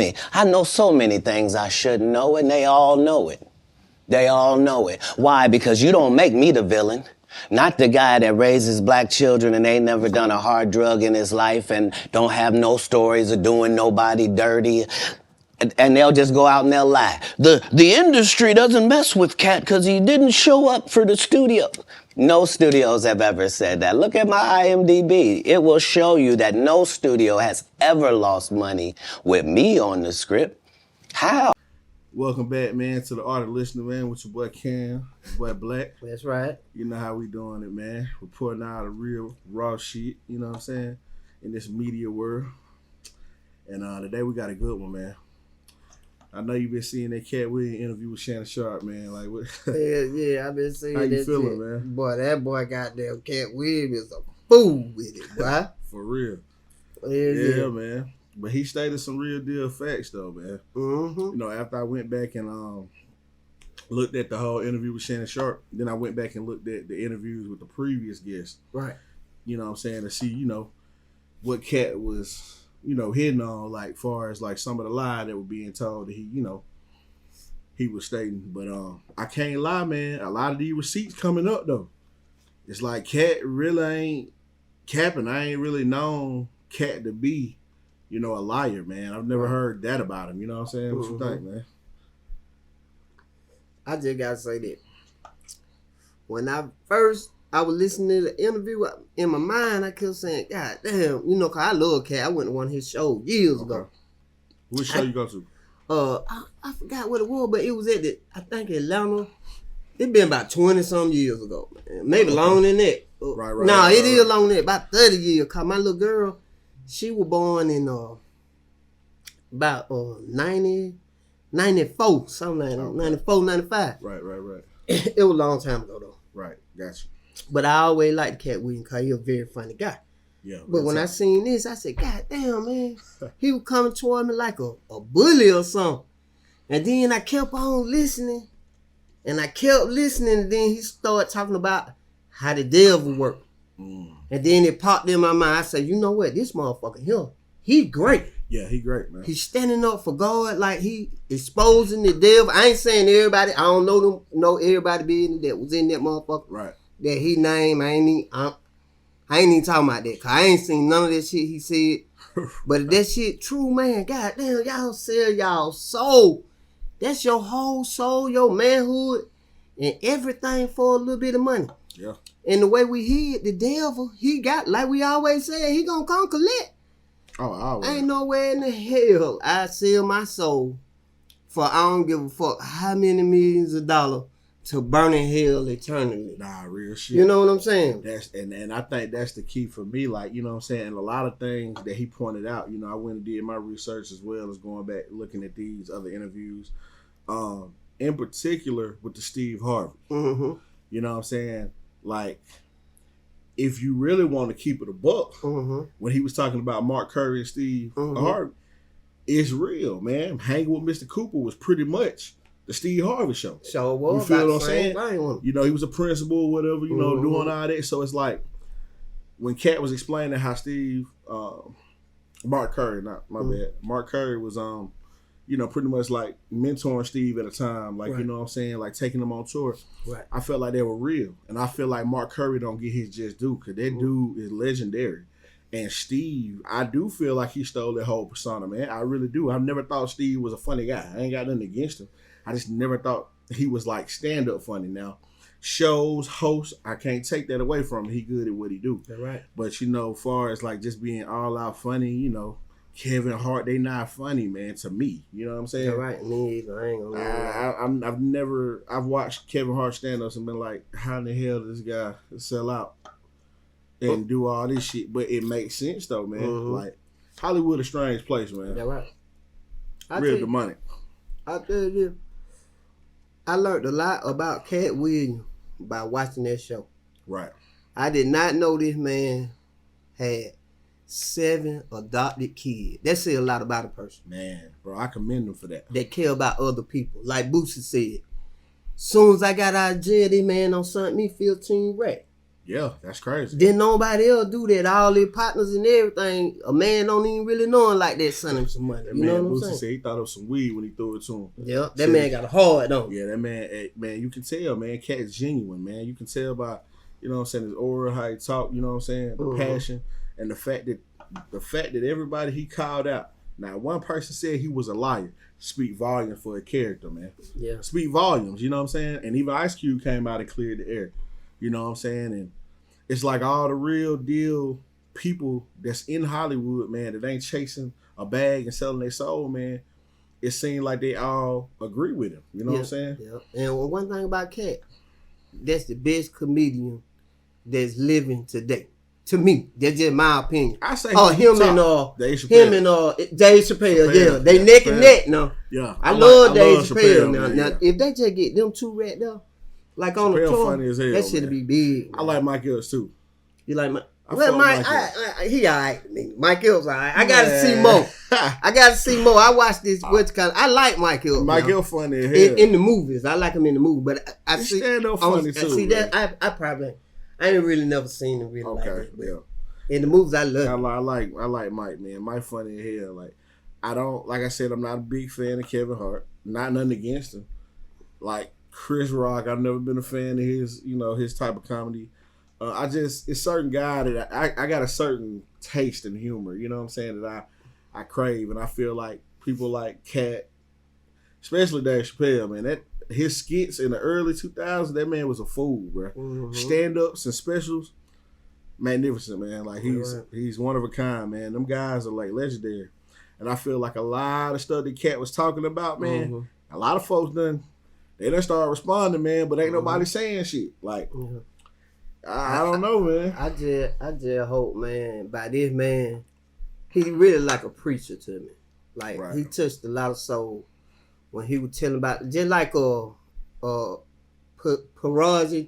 me. I know so many things I shouldn't know, and they all know it. They all know it. Why? Because you don't make me the villain. Not the guy that raises black children and ain't never done a hard drug in his life and don't have no stories of doing nobody dirty. And they'll just go out and they'll lie. The industry doesn't mess with Katt because he didn't show up for the studio. No studios have ever said that. Look at my IMDb. It will show you that no studio has ever lost money with me on the script. How? Welcome back, man, to the Art of Listening, man, with your boy Cam, your boy Black. That's right. You know how we doing it, man. We're putting out a real raw shit, you know what I'm saying, in this media world. And today we got a good one, man. I know you've been seeing that Katt Williams interview with Shannon Sharp, man. Like, what? Yeah, I've been seeing how that you feeling, shit. man? Boy, that boy goddamn Katt Williams is a fool with it, boy. For real. Yeah, Man. But he stated some real deal facts, though, man. Mm-hmm. You know, after I went back and looked at the whole interview with Shannon Sharp, then I went back and looked at the interviews with the previous guests. Right. You know what I'm saying? To see, you know, what Katt was, you know, hitting on, like, far as, like, some of the lie that were being told that he, you know, he was stating. But I can't lie, man. A lot of these receipts coming up, though. It's like Katt really ain't capping. I ain't really known Katt to be, you know, a liar, man. I've never heard that about him. You know what I'm saying? What you think, man? I just gotta say that. When I was listening to the interview, in my mind, I kept saying, God damn, you know, cause I love Katt. I went to one of his shows years ago. Which show you go to? I forgot what it was, but it was at I think Atlanta. It been about 20-some years ago, man. Maybe longer than that. Right. It is longer than that, about 30 years. Cause my little girl, she was born in about 94, something like that, 94, 95. Right. It was a long time ago, though. Right, gotcha. But I always liked Katt Williams because he was a very funny guy. Yeah. But when I seen this, I said, God damn, man. He was coming toward me like a bully or something. And then I kept on listening. And I kept listening. And then he started talking about how the devil worked. And then it popped in my mind. I said, you know what? This motherfucker here, he great. Yeah, he great, man. He's standing up for God, like he exposing the devil. I ain't saying everybody. I don't know everybody being that was in that motherfucker. Right. That he named. I ain't even talking about that. Cause I ain't seen none of that shit he said. But if that shit true, man, God damn, y'all sell y'all soul. That's your whole soul, your manhood, and everything for a little bit of money. Yeah. And the way we hid the devil, he got, like we always said, he gonna come collect. Oh, always. Ain't nowhere in the hell I sell my soul for I don't give a fuck how many millions of dollars to burn in hell eternally. Nah, real shit. You know what I'm saying? That's and I think that's the key for me. Like, you know what I'm saying? And a lot of things that he pointed out, you know, I went and did my research as well as going back looking at these other interviews. In particular with the Steve Harvey. Mm-hmm. You know what I'm saying? Like, if you really want to keep it a buck, when he was talking about Mark Curry and Steve Harvey, it's real, man. Hanging with Mr. Cooper was pretty much the Steve Harvey show. So what? You feel what I'm saying? You know, he was a principal or whatever, you know, doing all that. So it's like, when Katt was explaining how Mark Curry, not my bad, Mark Curry was, you know, pretty much like mentoring Steve at a time, like, you know what I'm saying, like taking him on tour. Right. I felt like they were real. And I feel like Mark Curry don't get his just due, because that dude is legendary. And Steve, I do feel like he stole that whole persona, man. I really do. I've never thought Steve was a funny guy. I ain't got nothing against him. I just never thought he was like stand-up funny. Now, shows, hosts, I can't take that away from him. He good at what he do. That's right. But, you know, as far as like just being all out funny, you know, Kevin Hart, they not funny, man, to me. You know what I'm saying? You're right. Me either. I ain't gonna lie. I've watched Kevin Hart stand-ups and been like, how in the hell does this guy sell out and do all this shit? But it makes sense, though, man. Like, Hollywood a strange place, man. That's right. Real demonic. I tell you, I learned a lot about Katt Williams by watching that show. Right. I did not know this man had 7 adopted kids. That says a lot about a person. Man, bro, I commend him for that. That care about other people. Like Boosie said, soon as I got out of jail, this man on something me 15 rack. Yeah, that's crazy. Then nobody else do that. All their partners and everything. A man don't even really know him like that. Send him some money. That You man know what I'm Boosie saying? said he thought it was some weed when he threw it to him. Yeah, that man got a hard on. Yeah, that man, you can tell, man, Katt is genuine, man. You can tell by, you know what I'm saying, his aura, how he talk, you know what I'm saying, the passion, and the fact that everybody he called out. Now, one person said he was a liar. Speak volumes for a character, man. Yeah. Speak volumes, you know what I'm saying? And even Ice Cube came out and cleared the air. You know what I'm saying? And it's like all the real deal people that's in Hollywood, man, that ain't chasing a bag and selling their soul, man. It seems like they all agree with him. You know what I'm saying? Yeah. And one thing about Katt, that's the best comedian that's living today. To me, that's just my opinion. I say him and Dave Chappelle, yeah, they neck and neck now. Yeah, I love Dave Chappelle now. Man, now, yeah. if they just get them two right there, like on the tour, funny as hell, that should be big. I like Mike Epps too. You like Mike? I Well, fuck Mike, he alright. Mike Epps alright. I gotta see more. I watched this. I like Mike Epps. Mike Epps funny as hell. In the movies. I like him in the movie, but I He see stand up funny too. See man. that I ain't really never seen him really like Okay, that. But yeah. in the movies, I love him. I like Mike, man. Mike funny as hell. Like, I don't, like I said, I'm not a big fan of Kevin Hart. Not nothing against him. Like Chris Rock, I've never been a fan of his, you know, his type of comedy. It's certain guy that I got a certain taste in humor, you know what I'm saying, that I crave, and I feel like people like Katt, especially Dave Chappelle, man, that his skits in the early 2000s, that man was a fool, bro. Mm-hmm. Stand-ups and specials, magnificent, man. Like he's one of a kind, man. Them guys are like legendary, and I feel like a lot of stuff that Katt was talking about, man. A lot of folks done start responding, man, but ain't nobody saying shit. Like I don't know, man. I just hope, man, by this man, he really like a preacher to me. Like he touched a lot of soul when he was telling about just like Taraji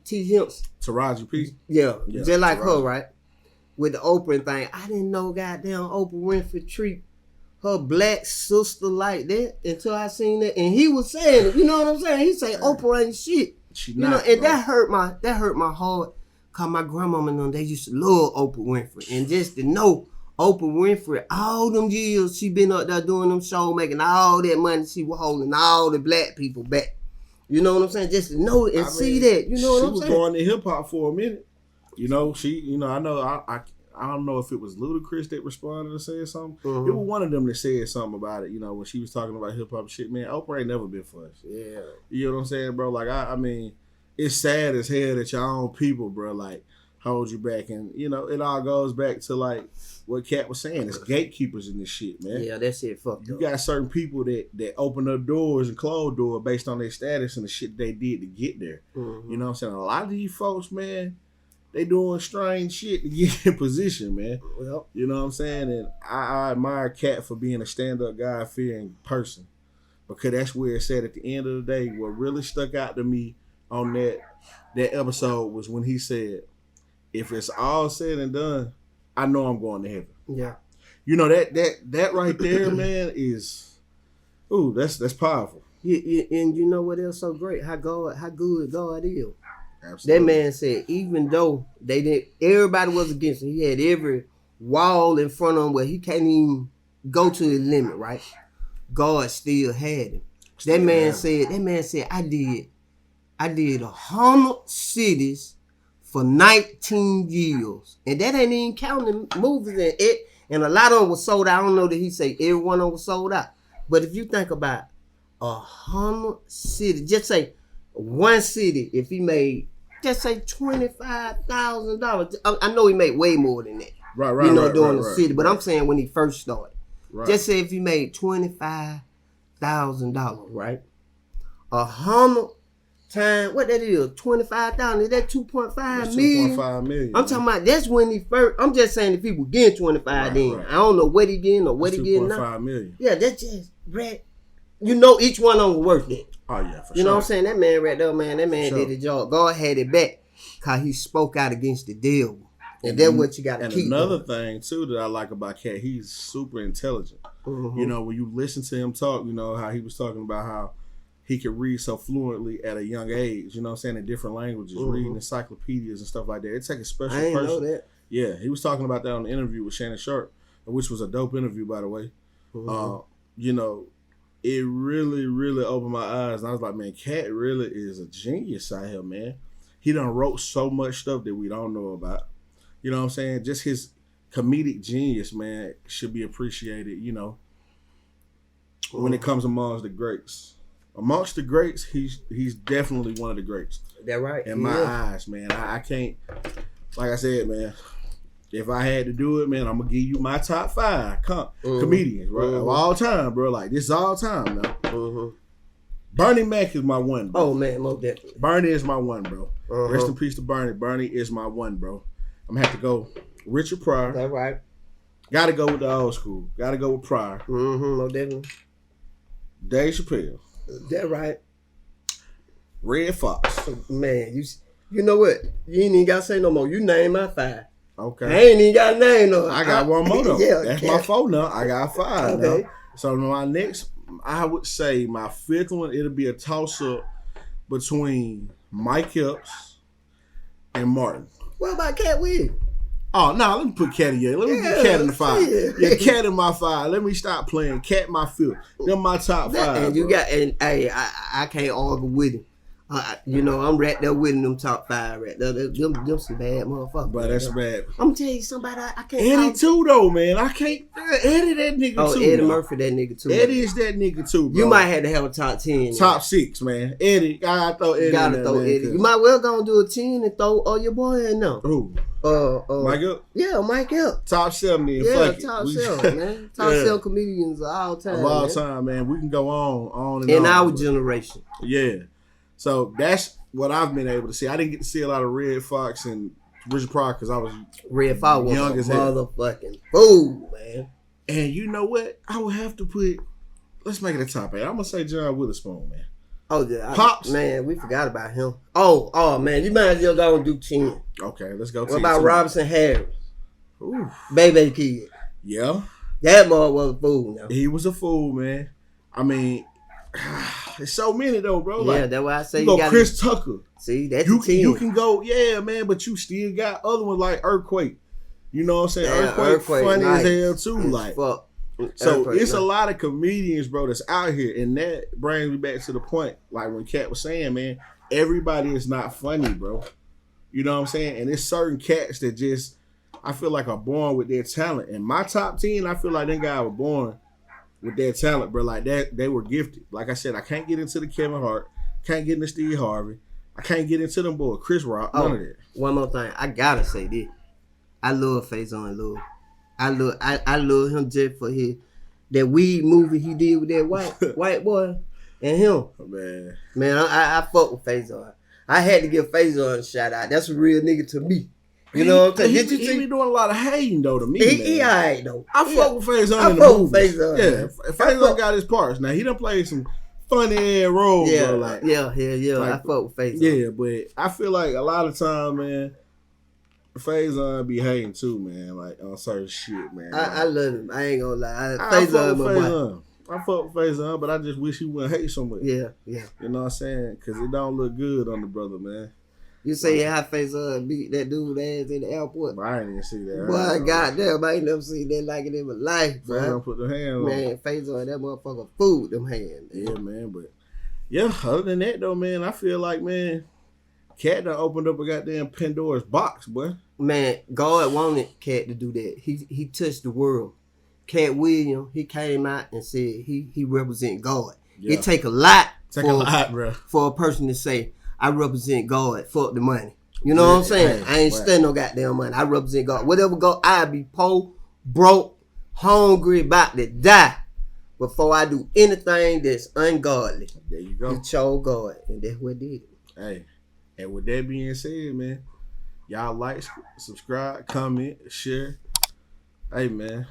T. Hips. Taraji P. Yeah, just like Taraji. her, right? With the Oprah thing. I didn't know goddamn Oprah Winfrey treat her black sister like that until I seen that. And he was saying it, you know what I'm saying? He say Oprah ain't shit. She you not, know, and bro. that hurt my heart. Cause my grandmama and them, they used to love Oprah Winfrey. And just to know Oprah Winfrey, all them years she been up there doing them shows, making all that money, she was holding all the black people back. You know what I'm saying? Just to know it and see that. You know what I'm saying? She was going to hip hop for a minute. You know, I don't know if it was Ludacris that responded or said something. Mm-hmm. It was one of them that said something about it, you know, when she was talking about hip hop shit. Man, Oprah ain't never been for us. Yeah. You know what I'm saying, bro? Like, I mean, it's sad as hell that your own people, bro, like, hold you back. And, you know, it all goes back to, like, what Katt was saying. It's gatekeepers in this shit, man. Yeah, that shit fucked You up. got certain people that open up doors and close doors based on their status and the shit they did to get there. Mm-hmm. You know what I'm saying? A lot of these folks, man, they doing strange shit to get in position, man. Well, You know what I'm saying? And I admire Katt for being a stand-up, God-fearing person. Because that's where it said at the end of the day, what really stuck out to me on that episode was when he said, if it's all said and done, I know I'm going to heaven. yeah. You know, that right there, man, is, ooh, that's powerful. And you know what else so great? How good God is. Absolutely. That man said, even though everybody was against him, he had every wall in front of him where he can't even go to his limit, right? God still had him. That man said, I did 100 cities for 19 years. And that ain't even counting movies and a lot of them was sold out. I don't know that he say every one of them was sold out. But if you think about 100 cities, just say one city, if he made, just say $25,000. I know he made way more than that. Right. You know, doing the city. But I'm saying when he first started. Right. Just say if he made $25,000, right? 100 times, what that is, 25,000, is that 2.5 million? 2.5 million. I'm talking about, that's when he first, I'm just saying if he was getting 25 then. Right. I don't know what he getting or what he getting now. 2.5 million. Yeah, that's just, Brad, you know each one of them was worth it. Oh, yeah, for sure. You know what I'm saying? That man right there, man, that man Sure. did the job. God had it back because he spoke out against the devil. And that's what you got to keep. And another doing. thing, too, that I like about Katt, he's super intelligent. Mhm. You know, when you listen to him talk, you know, how he was talking about how he could read so fluently at a young age. You know what I'm saying? In different languages, reading encyclopedias and stuff like that. It takes a special I ain't person. know that. Yeah, he was talking about that on the interview with Shannon Sharp, which was a dope interview, by the way. You know, it really, really opened my eyes. And I was like, man, Katt really is a genius out here, man. He done wrote so much stuff that we don't know about. You know what I'm saying? Just his comedic genius, man, should be appreciated, you know, when it comes amongst the greats. Amongst the greats, he's definitely one of the greats. That right? In my eyes, man. I can't, like I said, man, if I had to do it, man, I'm going to give you my top 5 comedians, bro, of all time, bro. Like, this is all time, now. Bernie Mac is my one, bro. Oh, man, most definitely. Bernie is my one, bro. Rest in peace to Bernie. Bernie is my one, bro. I'm going to have to go Richard Pryor. That right. Got to go with the old school. Got to go with Pryor. Most definitely. Dave Chappelle. That right. Red Fox. Man, you know what? You ain't even got to say no more. You name my 5. Okay. I ain't even got a name no. I got one more though. Yeah, that's my 4 now. I got 5 Okay. now. So my next, I would say my 5th one, it'll be a toss-up between Mike Epps and Martin. What about Katt Williams? Oh, no, let me put Katt in here. Let me put Katt in the 5. Yeah. Yeah, Katt in my 5. Let me stop playing. Katt my 5th. Them my top 5. And you bro. got, and hey, I can't argue with him. You know, I'm right there with them top 5 right there. Them some bad motherfuckers. But that's bad. I'm gonna tell you somebody I can't. Eddie too though, man. I can't. Eddie that nigga Oh, too. Eddie bro. Murphy, that nigga too. Eddie is that nigga too, bro. You might have to have a top 10. Top 6, man. Eddie, I gotta throw Eddie. You gotta in there, throw man, Eddie. You might well go do a 10 and throw your boy in there. Who? Mike Up? Yeah, Mike Up. Top 70. And Yeah, fuck top it. 7, man. Top 7 comedians of all time. Of all man. time, man. We can go on and In on. our generation. Yeah. So that's what I've been able to see. I didn't get to see a lot of Red Fox and Richard Pryor because I was Red Fox was young a as hell. motherfucking fool, man. And you know what? I would have to put. Let's make it a top 8. I'm gonna say John Witherspoon, man. Oh yeah, Pops. Man, we forgot about him. Oh man, you might as well go and do 10. Okay, let's go. What about Robinson Harris? Ooh. Baby Kid. Yeah. That mother was a fool now. He was a fool, man. I mean, there's so many though, bro. Yeah, Like, that's why I say you you go got Chris Tucker. See, that's You the 10. you can go, yeah, man, but you still got other ones like Earthquake. You know what I'm saying? Yeah, Earthquake funny nice. as hell too. As Like, fuck. so Earthquake, it's a nice. lot of comedians, bro, that's out here, and that brings me back to the point, like when Katt was saying, man, everybody is not funny, bro. You know what I'm saying? And there's certain cats that just, I feel like are born with their talent. And my top 10, I feel like them guys were born with their talent, bro. Like that, they were gifted. Like I said, I can't get into the Kevin Hart, can't get into Steve Harvey, I can't get into them boys, Chris Rock, none of that. One more thing, I gotta say this. I love Faison Love. I love him just for that weed movie he did with that white boy and him. Man, I fuck with Faison. I had to give Faison a shout out. That's a real nigga to me. You know what I'm saying? He be doing a lot of hating though to me. He alright though. I fuck with Faison in the fuck with movies. Faison. Yeah, Faison got his parts. Now he done played some funny ass roles, Yeah, bro. Like, yeah. like, I fuck with Faison. yeah, but I feel like a lot of time, man, Faison be hating too, man. Like on certain shit, man. I love him. I ain't gonna lie. I fuck Faison, with my boy. Faison. I fuck with Faison, but I just wish he wouldn't hate so much. Yeah. You know what I'm saying? Because it don't look good on the brother, man. You say how Faison beat that dude ass in the airport. But I didn't even see that. Boy, goddamn, I ain't never seen that like it in my life, Faison bro. put the hands on. Man, Faison, that motherfucker food them hands. Yeah, man, but yeah, other than that though, man, I feel like, man, Katt done opened up a goddamn Pandora's box, boy. Man, God wanted Katt to do that. He touched the world. Katt Williams, he came out and said he represent God. Yeah. It take a lot Bro. for a person to say, I represent God, fuck the money. You know what I'm saying? I ain't studying no goddamn money. I represent God. Whatever God, I be poor, broke, hungry, about to die before I do anything that's ungodly. There you go. He chose God, and that's what did it. Hey, and with that being said, man, y'all like, subscribe, comment, share. Hey, man,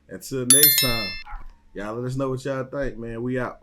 until next time, y'all let us know what y'all think, man. We out.